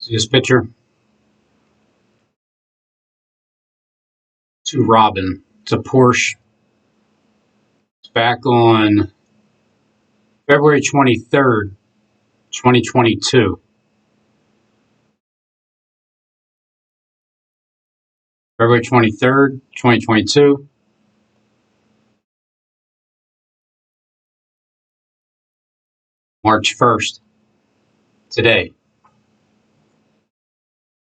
See this picture? To Robin. It's a Porsche. It's back on February 23rd, 2022. February 23rd, 2022. March 1st. Today.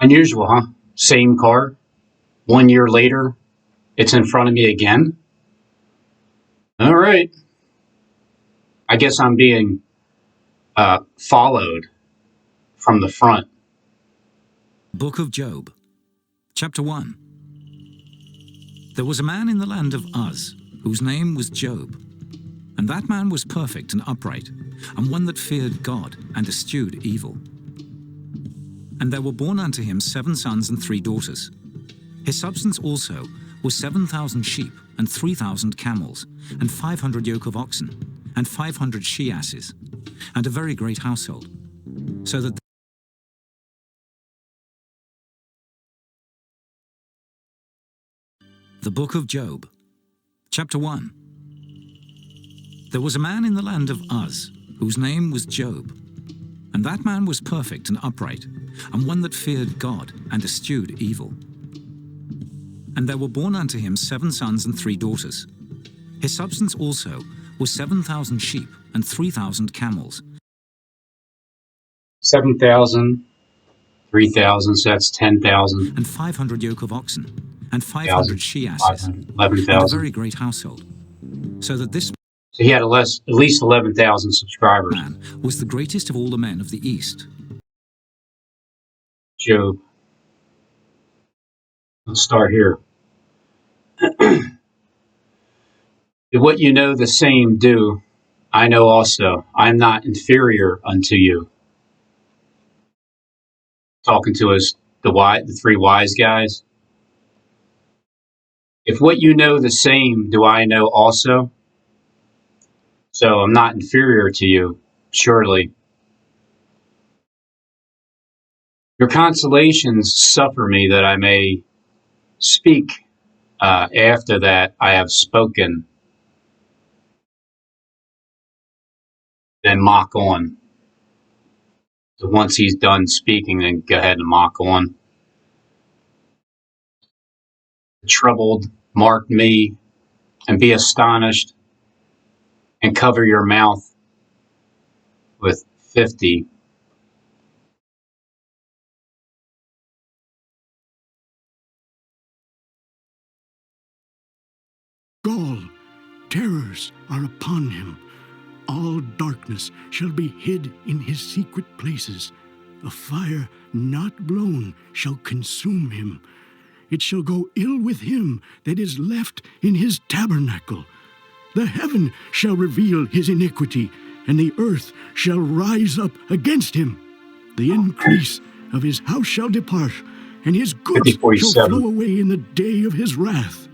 Unusual, huh? Same car. 1 year later, it's in front of me again. All right. I guess I'm being followed from the front. Book of Job, chapter 1. There was a man in the land of Uz, whose name was Job. And that man was perfect and upright, and one that feared God and eschewed evil. And there were born unto him 7 sons and 3 daughters. His substance also was 7,000 sheep, and 3,000 camels, and 500 yoke of oxen, and 500 she-asses, and a very great household, so that the book of Job, chapter 1. There was a man in the land of Uz, whose name was Job. And that man was perfect and upright, and one that feared God and eschewed evil. And there were born unto him 7 sons and 3 daughters. His substance also was 7,000 sheep, and 3,000 camels. 7,000, 3,000, so that's 10,000. And 500 yoke of oxen, and 500 she-asses, and 11,000. a very great household. So that this So he had at least 11,000 subscribers. man was the greatest of all the men of the East. Job. Let's start here. What you know the same do, I know also. I am not inferior unto you. Talking to us, the 3 wise guys. If what you know the same do I know also, so I'm not inferior to you, surely. Your consolations suffer me that I may speak after that I have spoken, then mock on. So once he's done speaking, then go ahead and mock on. Troubled, mark me, and be astonished, and cover your mouth with 50. Gall, terrors are upon him. All darkness shall be hid in his secret places. A fire not blown shall consume him. It shall go ill with him that is left in his tabernacle. The heaven shall reveal his iniquity, and the earth shall rise up against him. The increase of his house shall depart, and his goods shall flow away in the day of his wrath.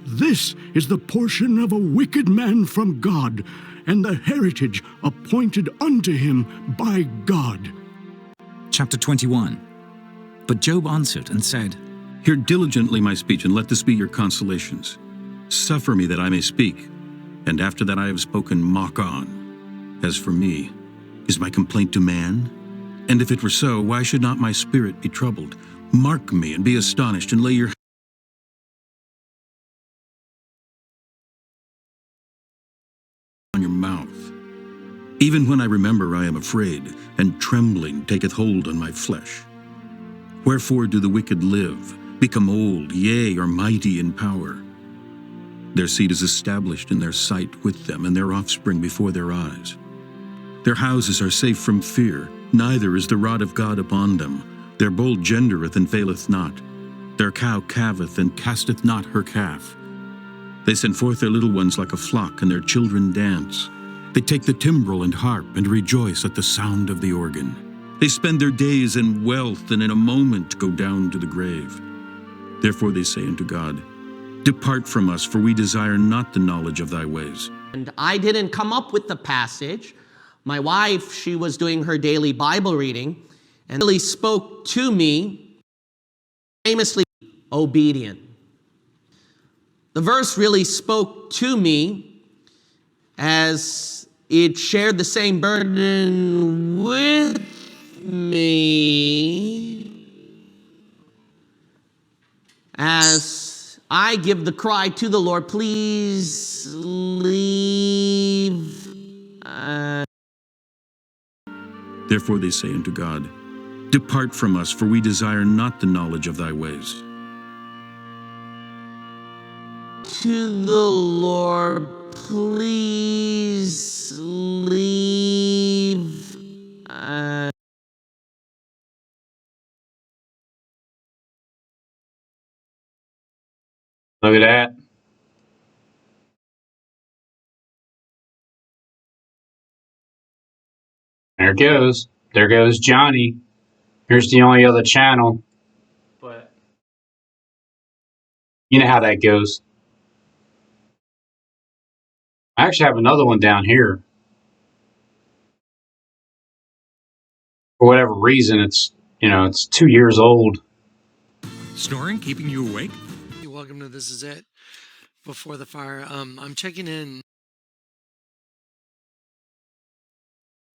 This is the portion of a wicked man from God, and the heritage appointed unto him by God. Chapter 21. But Job answered and said, Hear diligently my speech, and let this be your consolations. Suffer me that I may speak, and after that I have spoken, mock on. As for me, is my complaint to man? And if it were so, why should not my spirit be troubled? Mark me and be astonished, and lay your on your mouth. Even when I remember, I am afraid, and trembling taketh hold on my flesh. Wherefore do the wicked live, become old, yea, are mighty in power? Their seed is established in their sight with them, and their offspring before their eyes. Their houses are safe from fear, neither is the rod of God upon them. Their bull gendereth and faileth not. Their cow calveth and casteth not her calf. They send forth their little ones like a flock, and their children dance. They take the timbrel and harp, and rejoice at the sound of the organ. They spend their days in wealth, and in a moment go down to the grave. Therefore they say unto God, Depart from us, for we desire not the knowledge of thy ways. And I didn't come up with the passage. My wife, she was doing her daily Bible reading, and really spoke to me, famously obedient. The verse really spoke to me as it shared the same burden with me as I give the cry to the Lord, please leave. Therefore they say unto God, Depart from us, for we desire not the knowledge of thy ways. To the Lord, please leave. Look at that. There it goes. There goes Johnny. Here's the only other channel. But you know how that goes. I actually have another one down here. For whatever reason, it's 2 years old. Snoring keeping you awake? Welcome to This Is It Before the Fire. I'm checking in.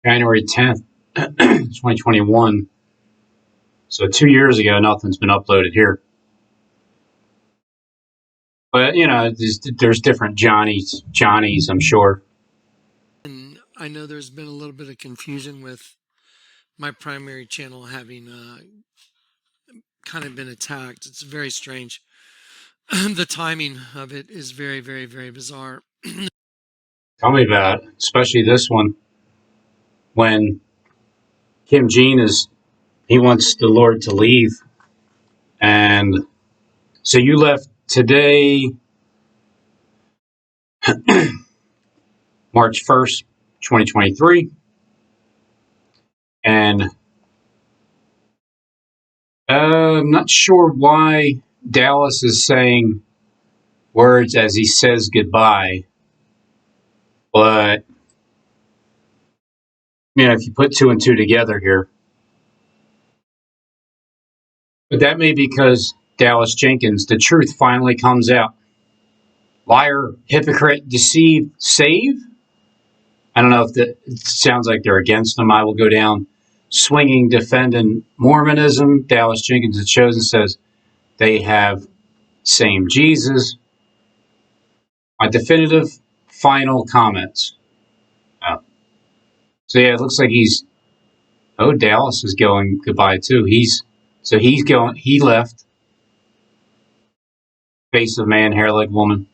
January 10th, 2021. So 2 years ago, nothing's been uploaded here. But, there's different Johnnies, I'm sure. And I know there's been a little bit of confusion with my primary channel having kind of been attacked. It's very strange. The timing of it is very, very, very bizarre. Tell me about it, especially this one. When Kim Jean he wants the Lord to leave. And so you left today, March 1st, 2023. And I'm not sure why Dallas is saying words as he says goodbye. But, if you put two and two together here. But that may be because Dallas Jenkins, the truth finally comes out. Liar, hypocrite, deceive, save? I don't know if it sounds like they're against him. I will go down swinging, defending Mormonism. Dallas Jenkins, the chosen, says they have same Jesus. My definitive final comments. So yeah, it looks like Dallas is going goodbye too. He left. Face of man, hair like woman.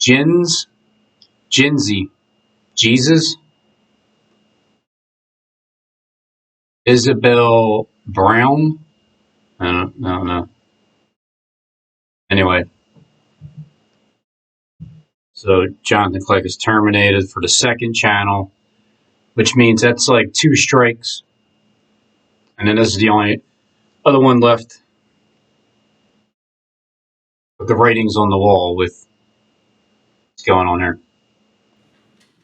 Jinzy, Jesus, Isabel Brown. I don't know. Anyway, so Jonathan Clegg is terminated for the second channel, which means that's like 2 strikes. And then this is the only other one left with the writings on the wall with what's going on here.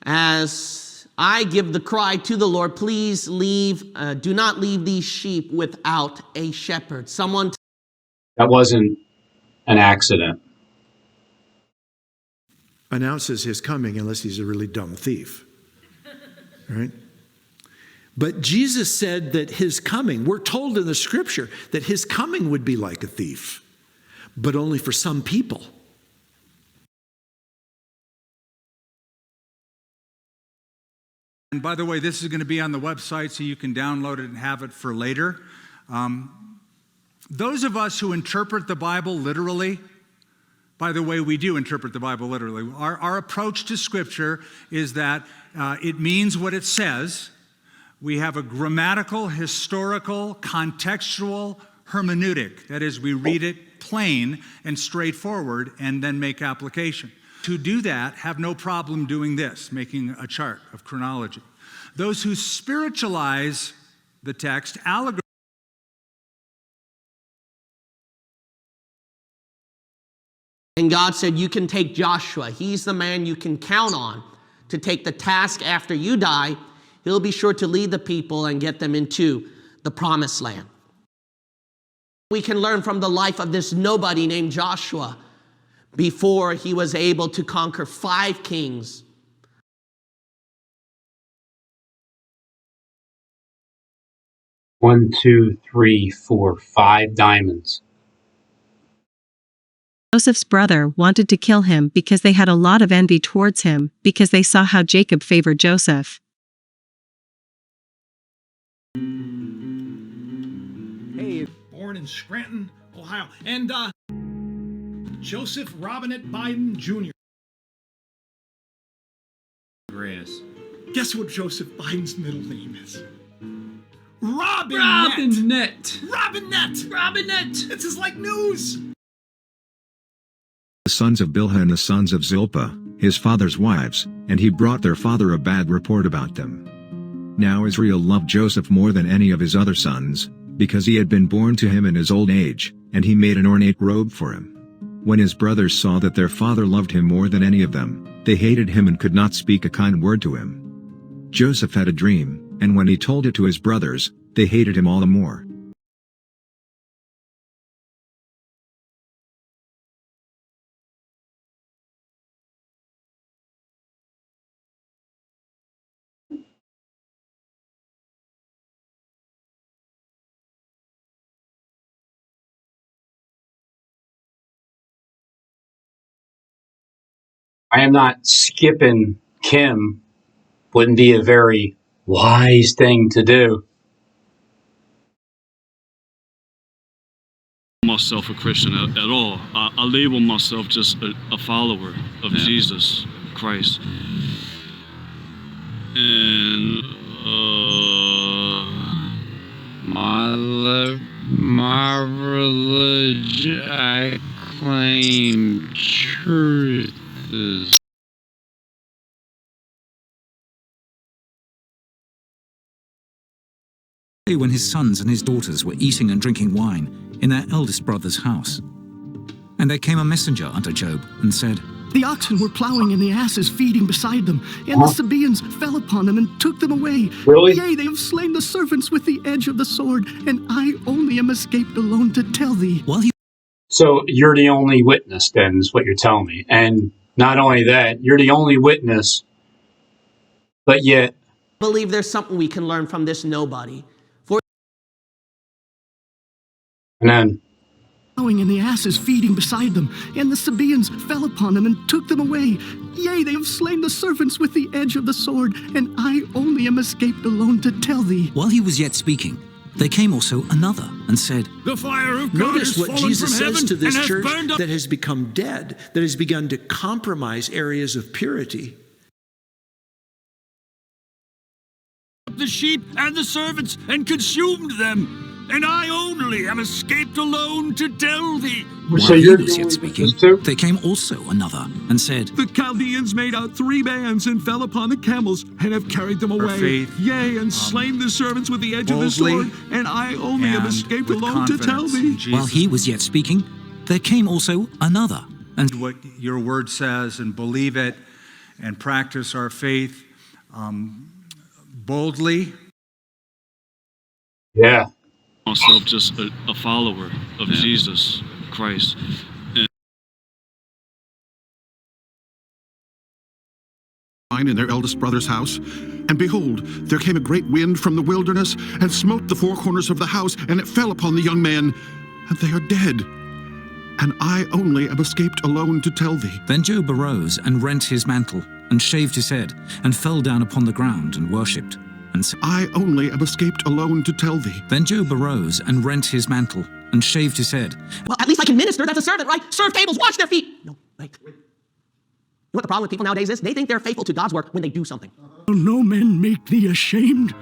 As I give the cry to the Lord, please do not leave these sheep without a shepherd. That wasn't an accident. Announces his coming unless he's a really dumb thief. Right? But Jesus said that his coming, we're told in the scripture that his coming would be like a thief, but only for some people. And by the way, this is going to be on the website so you can download it and have it for later. Those of us who interpret the Bible literally, by the way, we do interpret the Bible literally. Our approach to Scripture is that it means what it says. We have a grammatical, historical, contextual hermeneutic. That is, we read it plain and straightforward and then make application. To do that, have no problem doing this, making a chart of chronology. Those who spiritualize the text, allegorize. And God said, you can take Joshua. He's the man you can count on to take the task after you die, he'll be sure to lead the people and get them into the promised land. We can learn from the life of this nobody named Joshua before he was able to conquer 5 kings. One, two, three, four, 5 diamonds. Joseph's brother wanted to kill him because they had a lot of envy towards him, because they saw how Jacob favored Joseph. Hey, born in Scranton, Ohio, and Joseph Robinette Biden Jr. Grace. Guess what Joseph Biden's middle name is? Robinette. Robinette. This is like news. The sons of Bilhah and the sons of Zilpah, his father's wives, and he brought their father a bad report about them. Now Israel loved Joseph more than any of his other sons, because he had been born to him in his old age, and he made an ornate robe for him. When his brothers saw that their father loved him more than any of them, they hated him and could not speak a kind word to him. Joseph had a dream, and when he told it to his brothers, they hated him all the more. I am not skipping Kim. Wouldn't be a very wise thing to do. Myself a Christian at all. I label myself just a follower of Jesus Christ. And my religion, I claim truth is. When his sons and his daughters were eating and drinking wine in their eldest brother's house. And there came a messenger unto Job, and said, The oxen were plowing and the asses feeding beside them, and the Sabaeans fell upon them and took them away. Really? Yea, they have slain the servants with the edge of the sword, and I only am escaped alone to tell thee. So you're the only witness, then, is what you're telling me. And not only that, you're the only witness, but yet... I believe there's something we can learn from this nobody. And then... Plowing and the asses feeding beside them, and the Sabaeans fell upon them and took them away. Yea, they have slain the servants with the edge of the sword, and I only am escaped alone to tell thee. While he was yet speaking, there came also another, and said, The fire of God Notice is what fallen Jesus from says heaven to this and has church burned up. that has become dead, that has begun to compromise areas of purity. The sheep and the servants and consumed them. And I only am escaped alone to tell thee. While he was yet speaking, there came also another, and said, The Chaldeans made out 3 bands and fell upon the camels and have carried them away. Faith, Yea, and slain the servants with the edge of the sword. And I only am escaped alone to tell thee. While he was yet speaking, there came also another, and what your word says, and believe it, and practice our faith boldly. Yeah. Myself just a follower of Jesus Christ. In their eldest brother's house, and behold, there came a great wind from the wilderness, and smote the 4 corners of the house, and it fell upon the young men, and they are dead. And I only am escaped alone to tell thee. Then Job arose and rent his mantle, and shaved his head, and fell down upon the ground, and worshipped, and said, I only am escaped alone to tell thee. Then Job arose and rent his mantle, and shaved his head. Well, at least I can minister. That's a servant, right? Serve tables, wash their feet. No, right. You know what the problem with people nowadays is? They think they're faithful to God's work when they do something. No men make thee ashamed,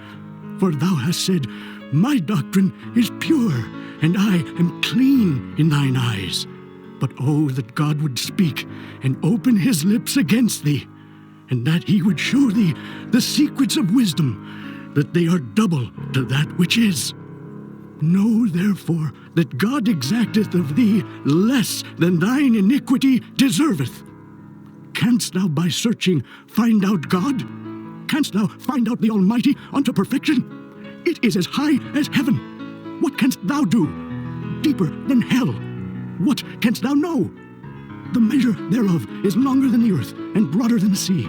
for thou hast said, My doctrine is pure, and I am clean in thine eyes. But oh, that God would speak and open his lips against thee, and that he would show thee the secrets of wisdom, that they are double to that which is. Know therefore that God exacteth of thee less than thine iniquity deserveth. canst thou by searching find out God? Canst thou find out the Almighty unto perfection? It is as high as heaven. What canst thou do? Deeper than hell. What canst thou know? The measure thereof is longer than the earth, and broader than the sea.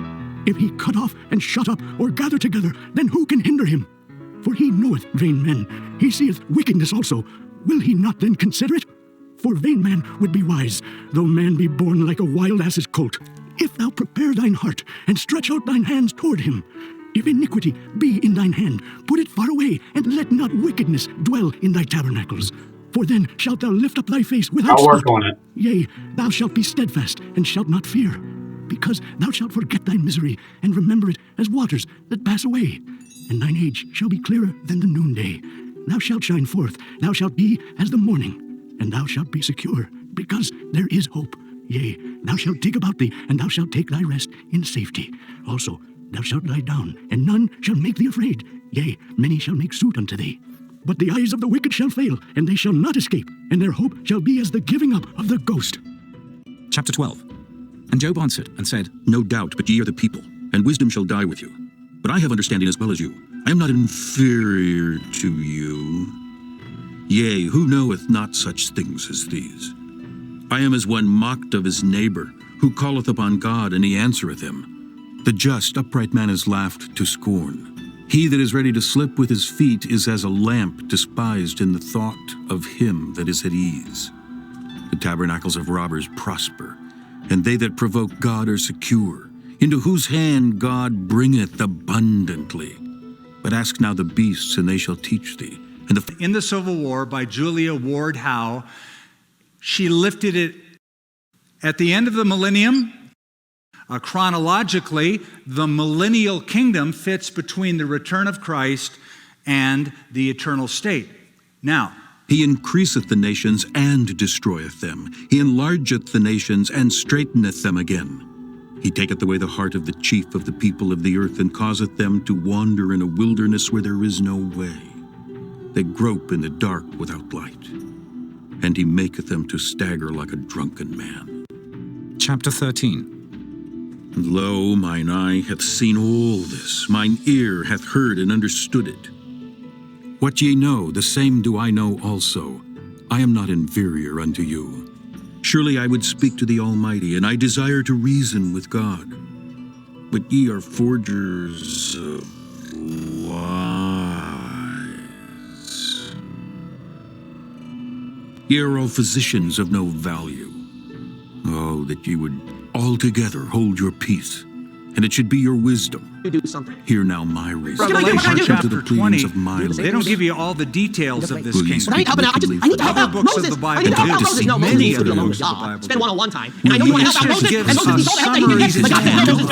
If he cut off and shut up, or gather together, then who can hinder him? For he knoweth vain men, he seeth wickedness also. Will he not then consider it? For vain man would be wise, though man be born like a wild ass's colt. If thou prepare thine heart, and stretch out thine hands toward him, if iniquity be in thine hand, put it far away, and let not wickedness dwell in thy tabernacles. For then shalt thou lift up thy face without I'll work spot. on it. Yea, thou shalt be steadfast, and shalt not fear, because thou shalt forget thy misery, and remember it as waters that pass away. And thine age shall be clearer than the noonday. Thou shalt shine forth, thou shalt be as the morning, and thou shalt be secure, because there is hope. Yea, thou shalt dig about thee, and thou shalt take thy rest in safety. Also, thou shalt lie down, and none shall make thee afraid. Yea, many shall make suit unto thee. But the eyes of the wicked shall fail, and they shall not escape, and their hope shall be as the giving up of the ghost. Chapter 12. And Job answered and said, No doubt, but ye are the people, and wisdom shall die with you. But I have understanding as well as you. I am not inferior to you. Yea, who knoweth not such things as these? I am as one mocked of his neighbor, who calleth upon God, and he answereth him. The just, upright man is laughed to scorn. He that is ready to slip with his feet is as a lamp despised in the thought of him that is at ease. The tabernacles of robbers prosper, and they that provoke God are secure, into whose hand God bringeth abundantly. But ask now the beasts, and they shall teach thee. And In the Civil War by Julia Ward Howe, she lifted it at the end of the millennium. Chronologically, the millennial kingdom fits between the return of Christ and the eternal state. Now, he increaseth the nations and destroyeth them. He enlargeth the nations and straiteneth them again. He taketh away the heart of the chief of the people of the earth, and causeth them to wander in a wilderness where there is no way. They grope in the dark without light, and he maketh them to stagger like a drunken man. Chapter 13. And lo, mine eye hath seen all this, mine ear hath heard and understood it. What ye know, the same do I know also. I am not inferior unto you. Surely I would speak to the Almighty, and I desire to reason with God. But ye are forgers of lies. Ye are all physicians of no value. Oh, that ye would altogether hold your peace, and it should be your wisdom. You do something. Hear now my reason. Revelation chapter the 20, of my they don't give you all the details of this kingdom. But I need to help out. I need to help Other out books of Moses. the Bible I need to help out do. Moses. No, Moses Many needs to be other alone books with of the God. Bible Spend do. one-on-one time. And I know you want to help out Moses. And Moses needs to help out you. But God, Moses,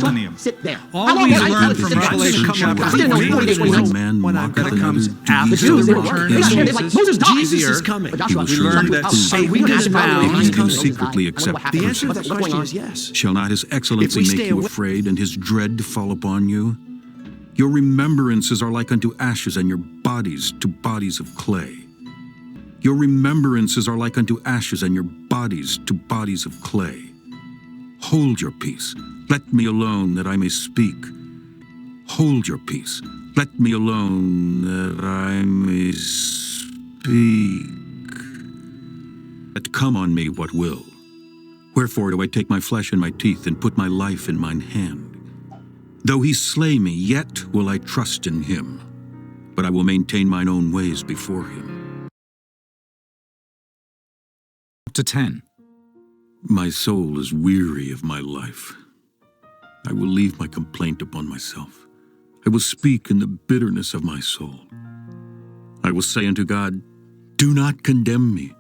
Joshua, sit there. All we learn from Revelation chapter 20 is man that comes after The Jews, the they were return working. of They're like, Moses died. Jesus is coming. But Joshua, We learn that Satan is bound and can secretly accept The answer to that What's going question on? is yes. Shall not his excellency If we make stay you away- afraid, and his dread fall upon you? Your remembrances are like unto ashes, and your bodies to bodies of clay. Your remembrances are like unto ashes, and your bodies to bodies of clay. Hold your peace. Let me alone, that I may speak. Hold your peace. Let me alone, that I may speak. Let come on me what will. Wherefore do I take my flesh in my teeth, and put my life in mine hand? Though he slay me, yet will I trust in him, but I will maintain mine own ways before him. Chapter 10. My soul is weary of my life. I will leave my complaint upon myself. I will speak in the bitterness of my soul. I will say unto God, do not condemn me.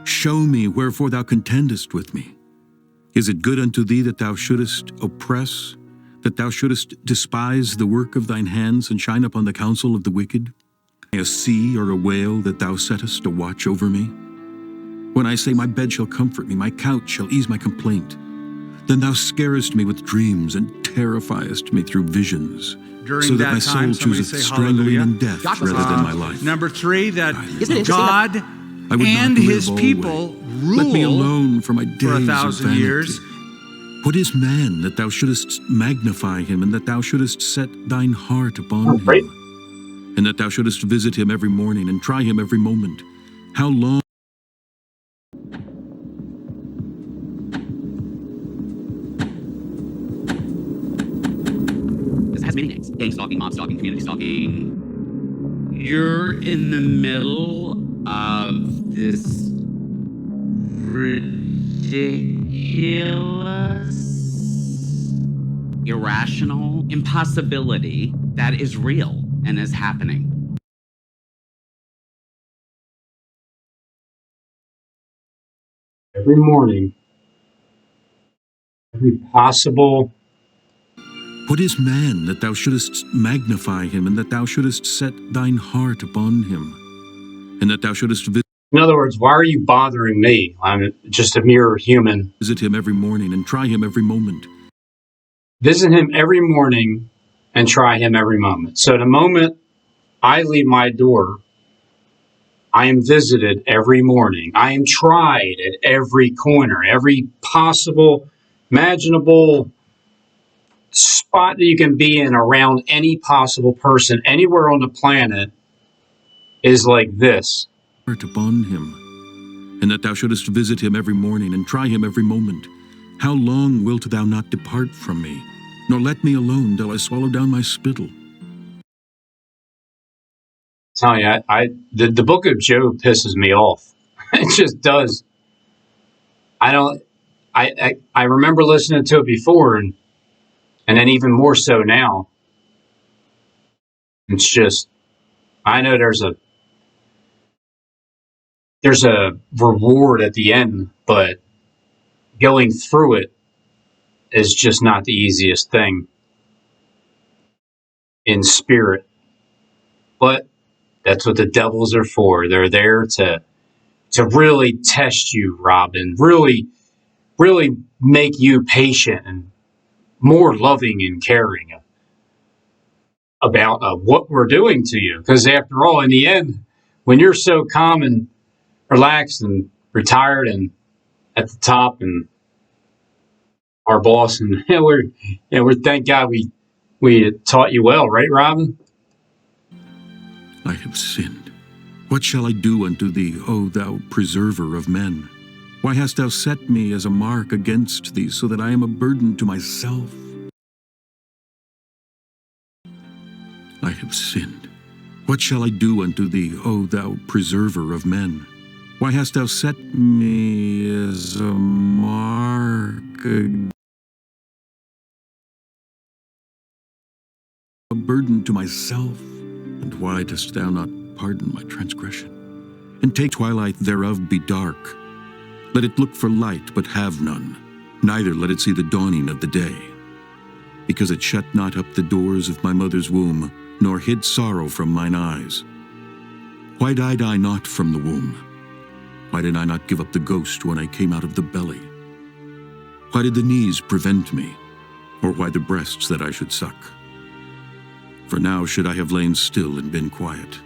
Show me wherefore thou contendest with me. Is it good unto thee that thou shouldest oppress, that thou shouldest despise the work of thine hands, and shine upon the counsel of the wicked? A sea or a whale that thou settest a watch over me? When I say, my bed shall comfort me, my couch shall ease my complaint, then thou scarest me with dreams, and terrifiest me through visions, During so that that my time, soul somebody chooseth say strangling hallelujah. and death Joshua rather says, than my life. Number 3, that Isn't it God I would and not live his always. people Let me rule alone for my days for of 1,000 vanity. years. What is man that thou shouldest magnify him, and that thou shouldest set thine heart upon Oh, great. him, and that thou shouldest visit him every morning and try him every moment? How long? This has many names. Gang stalking, mob stalking, community stalking. You're in the middle of this ridiculous, irrational impossibility that is real and is happening. Every morning, every possible. What is man that thou shouldest magnify him, and that thou shouldest set thine heart upon him, and that thou shouldest In other words, why are you bothering me? I'm just a mere human. visit him every morning and try him every moment? Visit him every morning and try him every moment. So the moment I leave my door, I am visited every morning. I am tried at every corner, every possible, imaginable spot that you can be in around any possible person anywhere on the planet is like this. Heart upon him, and that thou shouldest visit him every morning and try him every moment. How long wilt thou not depart from me, nor let me alone till I swallow down my spittle? Tell you, the book of Job pisses me off. It just does. I remember listening to it before, and then even more so now. It's just, I know there's a reward at the end, but going through it is just not the easiest thing in spirit. But that's what the devils are for. They're there to really test you, Robin. Really make you patient and more loving and caring about what we're doing to you. Because after all, in the end, when you're so calm and relaxed and retired and at the top and our boss, and we're thank God we taught you well, right, Robin? I have sinned. What shall I do unto thee, O thou preserver of men? Why hast thou set me as a mark against thee, so that I am a burden to myself? I have sinned. What shall I do unto thee, O thou preserver of men? Why hast thou set me as a mark a burden to myself? And why dost thou not pardon my transgression? And take twilight thereof be dark. Let it look for light, but have none. Neither let it see the dawning of the day. Because it shut not up the doors of my mother's womb, nor hid sorrow from mine eyes. Why died I not from the womb? Why did I not give up the ghost when I came out of the belly? Why did the knees prevent me, or why the breasts that I should suck? For now should I have lain still and been quiet.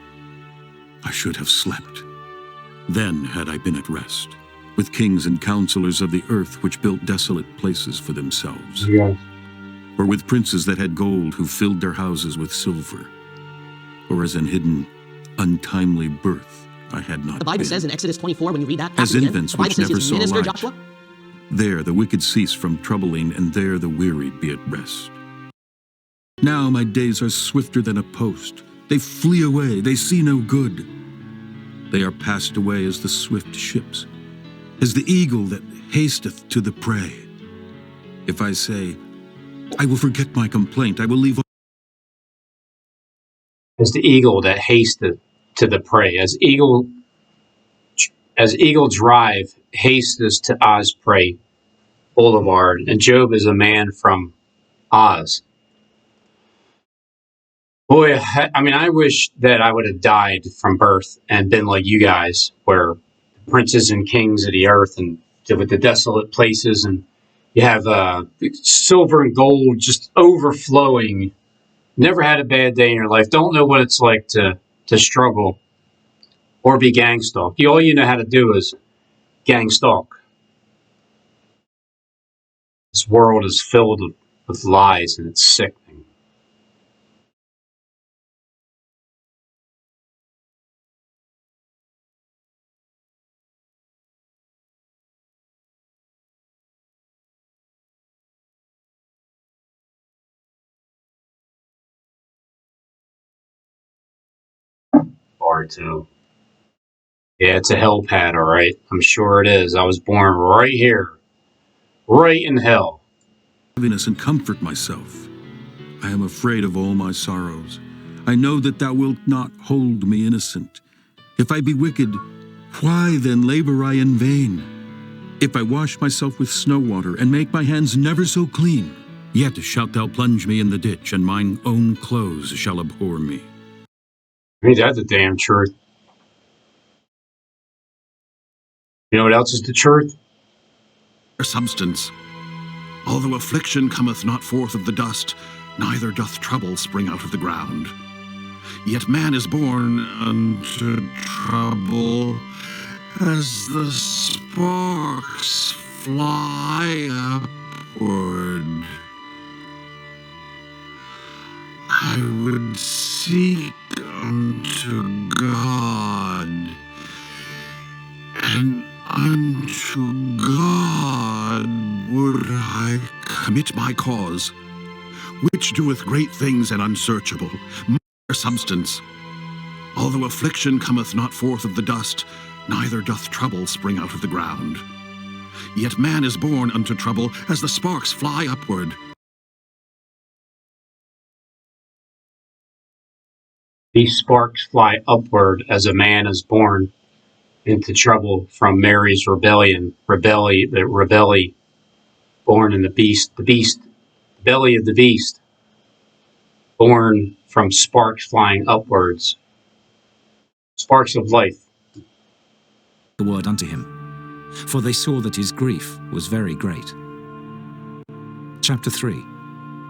I should have slept. Then had I been at rest, with kings and counselors of the earth which built desolate places for themselves. Yes. Or with princes that had gold who filled their houses with silver. Or as an hidden, untimely birth I had not The Bible been. says in Exodus 24, when you read that, As again, infants the Bible which says never his saw minister, light. Joshua. There the wicked cease from troubling, and there the weary be at rest. Now my days are swifter than a post. They flee away, they see no good. They are passed away as the swift ships, as the eagle that hasteth to the prey. If I say, I will forget my complaint, I will leave. As the eagle that hasteth to the prey, as eagle drive hasteth to Osprey Boulevard, and Job is a man from Oz. Boy, I wish that I would have died from birth and been like you guys, where princes and kings of the earth and with the desolate places, and you have silver and gold just overflowing. Never had a bad day in your life. Don't know what it's like to struggle or be gang stalked. All you know how to do is gang stalk. This world is filled with lies, and it's sickening. R2. Yeah, it's a hell pad, all right. I'm sure it is. I was born right here, right in hell. Heaviness and comfort myself. I am afraid of all my sorrows. I know that thou wilt not hold me innocent. If I be wicked, why then labor I in vain? If I wash myself with snow water, and make my hands never so clean, yet shalt thou plunge me in the ditch, and mine own clothes shall abhor me. Ain't that the damn truth? You know what else is the truth? Substance. Although affliction cometh not forth of the dust, neither doth trouble spring out of the ground. Yet man is born unto trouble, as the sparks fly upward. I would seek unto God, and unto God would I commit my cause, which doeth great things and unsearchable, my substance. Although affliction cometh not forth of the dust, neither doth trouble spring out of the ground. Yet man is born unto trouble, as the sparks fly upward. These sparks fly upward as a man is born into trouble from Mary's rebellion, born in the belly of the beast, born from sparks flying upwards, sparks of life. The word unto him, for they saw that his grief was very great. Chapter 3.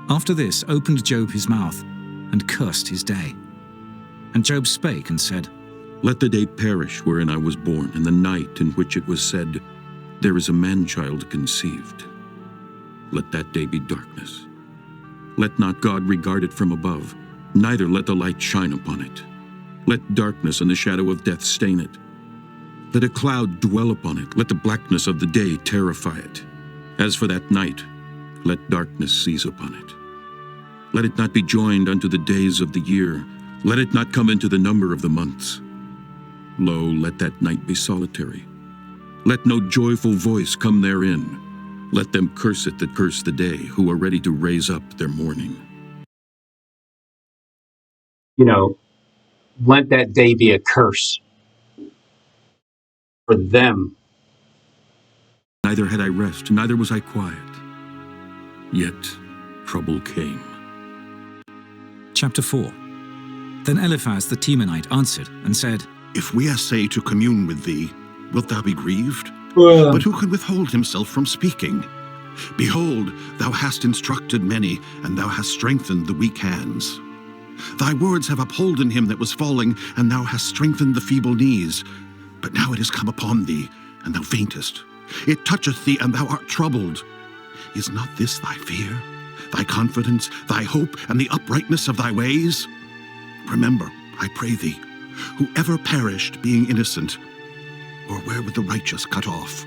After this opened Job his mouth, and cursed his day. And Job spake and said, Let the day perish wherein I was born, and the night in which it was said, There is a man-child conceived. Let that day be darkness. Let not God regard it from above, neither let the light shine upon it. Let darkness and the shadow of death stain it. Let a cloud dwell upon it, let the blackness of the day terrify it. As for that night, let darkness seize upon it. Let it not be joined unto the days of the year, let it not come into the number of the months. Lo, let that night be solitary. Let no joyful voice come therein. Let them curse it that curse the day, who are ready to raise up their mourning. You know, let that day be a curse for them. Neither had I rest, neither was I quiet. Yet trouble came. Chapter 4. Then Eliphaz the Temanite answered and said, If we essay to commune with thee, wilt thou be grieved? Well, But who can withhold himself from speaking? Behold, thou hast instructed many, and thou hast strengthened the weak hands. Thy words have upholden him that was falling, and thou hast strengthened the feeble knees. But now it is come upon thee, and thou faintest. It toucheth thee, and thou art troubled. Is not this thy fear, thy confidence, thy hope, and the uprightness of thy ways? Remember, I pray thee, whoever perished being innocent, or where would the righteous cut off?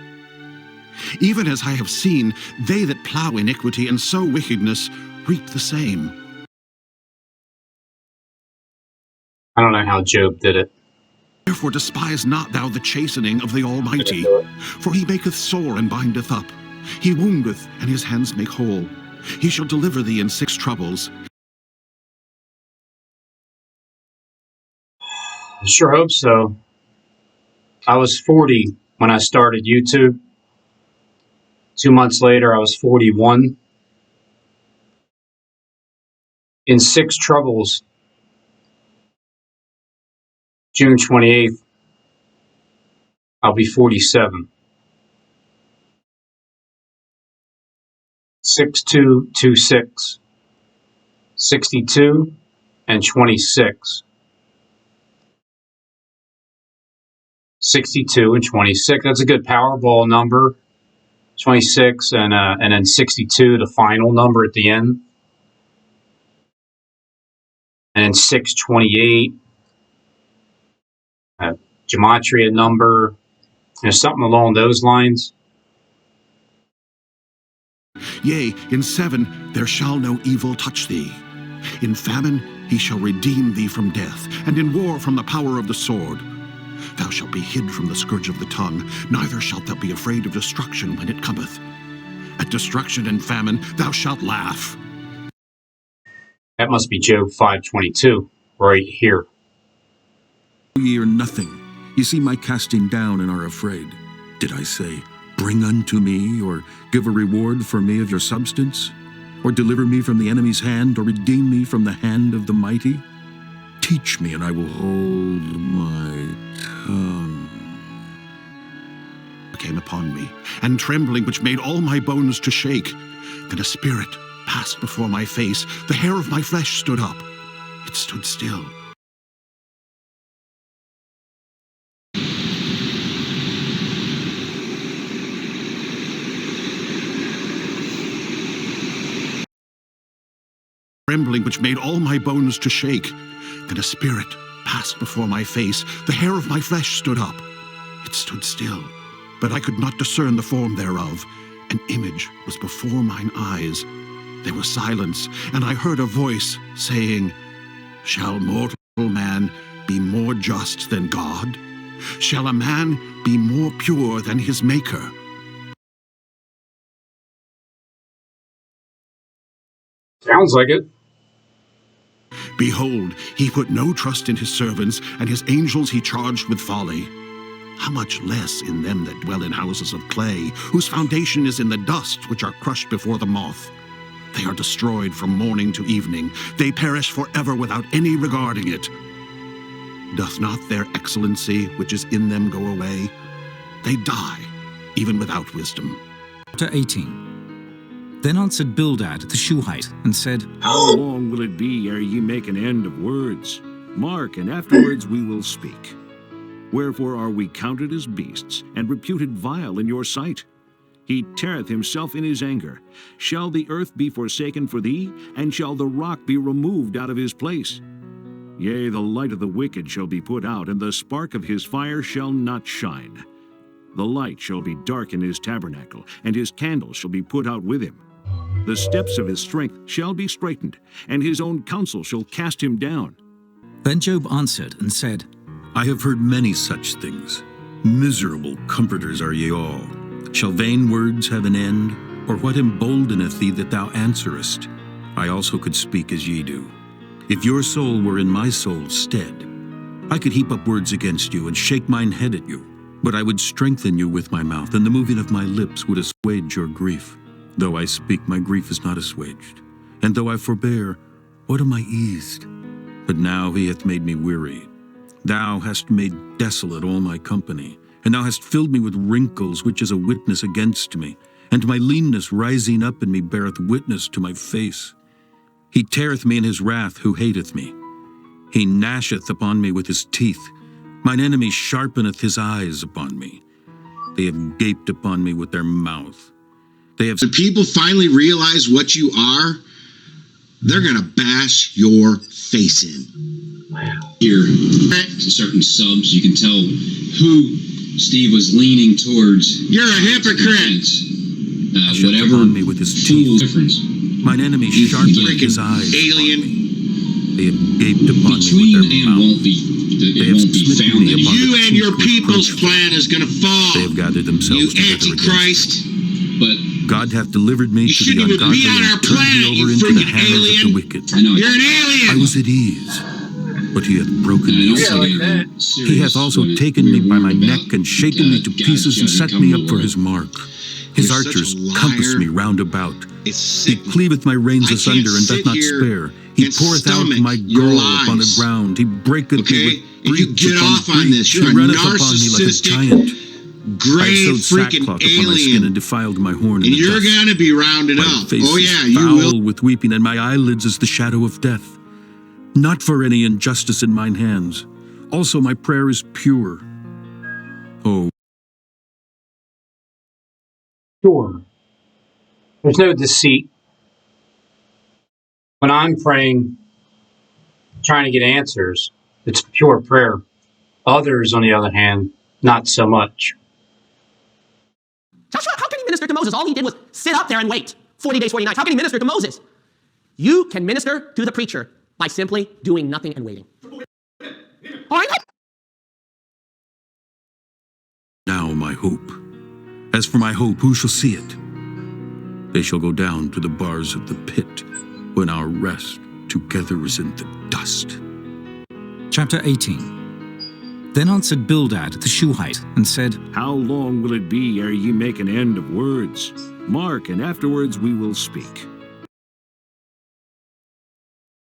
Even as I have seen, they that plow iniquity and sow wickedness reap the same. I don't know how Job did it. Therefore despise not thou the chastening of the Almighty, for he maketh sore and bindeth up. He woundeth, and his hands make whole. He shall deliver thee in 6 troubles. I sure hope so. I was 40 when I started YouTube. 2 months later, I was 41. In 6 troubles, June 28th, I'll be 47. 6226, 62, and 26. 62 and 26. That's a good Powerball number. It's 26, and then 62, the final number at the end. And then 628, gematria number, something along those lines. Yea, in 7 there shall no evil touch thee. In famine he shall redeem thee from death, and in war from the power of the sword. Thou shalt be hid from the scourge of the tongue, neither shalt thou be afraid of destruction when it cometh. At destruction and famine thou shalt laugh. That must be Job 5:22, right here. Ye are nothing. Ye see my casting down and are afraid. Did I say, bring unto me, or give a reward for me of your substance? Or deliver me from the enemy's hand, or redeem me from the hand of the mighty? Teach me, and I will hold my tongue. Came upon me, and trembling which made all my bones to shake. Then a spirit passed before my face, the hair of my flesh stood up. It stood still. Trembling which made all my bones to shake. Then a spirit passed before my face, the hair of my flesh stood up. It stood still, but I could not discern the form thereof. An image was before mine eyes. There was silence, and I heard a voice saying, Shall mortal man be more just than God? Shall a man be more pure than his Maker? Sounds like it. Behold, he put no trust in his servants, and his angels he charged with folly. How much less in them that dwell in houses of clay, whose foundation is in the dust, which are crushed before the moth. They are destroyed from morning to evening. They perish forever without any regarding it. Doth not their excellency, which is in them, go away? They die, even without wisdom. Chapter 18. Then answered Bildad the Shuhite, and said, How long will it be ere ye make an end of words? Mark, and afterwards we will speak. Wherefore are we counted as beasts, and reputed vile in your sight? He teareth himself in his anger. Shall the earth be forsaken for thee, and shall the rock be removed out of his place? Yea, the light of the wicked shall be put out, and the spark of his fire shall not shine. The light shall be dark in his tabernacle, and his candle shall be put out with him. The steps of his strength shall be straitened, and his own counsel shall cast him down. Then Job answered and said, I have heard many such things. Miserable comforters are ye all. Shall vain words have an end? Or what emboldeneth thee that thou answerest? I also could speak as ye do. If your soul were in my soul's stead, I could heap up words against you and shake mine head at you. But I would strengthen you with my mouth, and the moving of my lips would assuage your grief. Though I speak, my grief is not assuaged. And though I forbear, what am I eased? But now he hath made me weary. Thou hast made desolate all my company, and thou hast filled me with wrinkles, which is a witness against me. And my leanness rising up in me beareth witness to my face. He teareth me in his wrath who hateth me. He gnasheth upon me with his teeth. Mine enemy sharpeneth his eyes upon me. They have gaped upon me with their mouth. They have. When people finally realize what you are, they're going to bash your face in. Wow. Here, certain subs, you can tell who Steve was leaning towards. You're a hypocrite. Whatever upon me with his teeth. Difference. Mine enemy sharpeneth his eyes alien. upon me. They have gaped upon me with their mouth. Won't be, it won't be found that you and your people's plan is going to fall. They have gathered themselves you together Antichrist. But God hath delivered me to the ungodly and turned me over into the hands of the wicked. You're an alien. I was at ease, but he hath broken me asunder. He hath also taken me by my neck and shaken me to pieces and set me up for his mark. His archers compass me round about. He cleaveth my reins asunder and doth not spare. He poureth out my gall upon the ground. He breaketh me with breach upon breach. He runneth upon me like a giant. I have sewed sackcloth upon my skin and defiled my horn in the you're dust. going to be rounded My up. face Oh yeah, is you foul will. with weeping, and my eyelids is the shadow of death. Not for any injustice in mine hands. Also my prayer is pure. Oh, pure. There's no deceit. When I'm praying, trying to get answers, it's pure prayer. Others, on the other hand, not so much. Joshua, how can he minister to Moses? All he did was sit up there and wait 40 days, 40 nights. How can he minister to Moses? You can minister to the preacher by simply doing nothing and waiting. All right? Now my hope. As for my hope, who shall see it? They shall go down to the bars of the pit when our rest together is in the dust. Chapter 18. Then answered Bildad the Shuhite and said, How long will it be ere ye make an end of words? Mark, and afterwards we will speak.